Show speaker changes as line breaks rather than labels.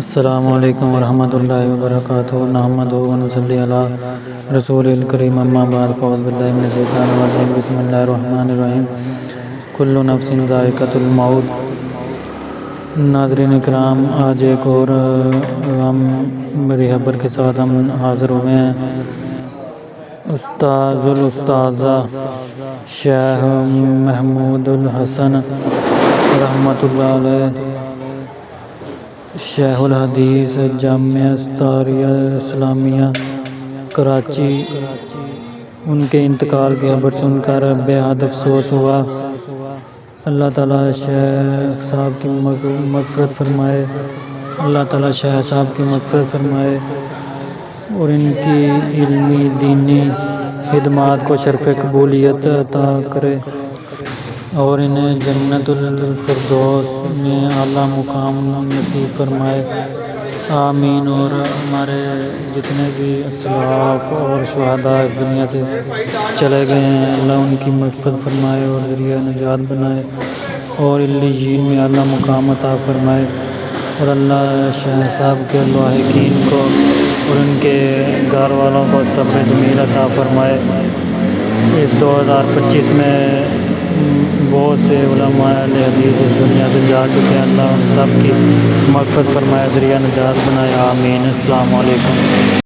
السلام علیکم ورحمۃ اللہ وبرکاتہ نحمدہ و نصلی علی رسول الکریم اما بعد فاعوذ باللہ من الشیطان الرجیم بسم اللہ الرحمن الرحیم کل نفس ذائقۃ الموت۔ ناظرین اکرام، آج ایک اور بڑی خبر کے ساتھ ہم حاضر ہوئے ہیں۔ الاستاذہ شیخ محمود الحسن رحمۃ اللہ علیہ، شیخ الحدیث جامعہ ازہریہ اسلامیہ کراچی، ان کے انتقال کی خبر سن کر بے حد افسوس ہوا۔ اللہ تعالیٰ شیخ صاحب کی مغفرت فرمائے، اللہ تعالیٰ شیخ صاحب کی مغفرت فرمائے اور ان کی علمی دینی خدمات کو شرف قبولیت عطا کرے اور انہیں جنت الفردوس میں اعلیٰ مقام نصیب فرمائے، آمین۔ اور ہمارے جتنے بھی اسلاف اور شہداء دنیا سے چلے گئے ہیں، اللہ ان کی مغفرت فرمائے اور ذریعہ نجات بنائے اور علیین میں اعلیٰ مقام عطا فرمائے، اور اللہ شیخ صاحب کے لاحقین کو اور ان کے گھر والوں کو صبر جمیل عطا فرمائے۔ اس 2025 میں بہت سے علماء اہل حدیث اس دنیا سے جا چکے ہیں، اللہ ان سب کی مغفرت فرمائے، ذریعہ نجات بنائے، آمین۔ السلام علیکم۔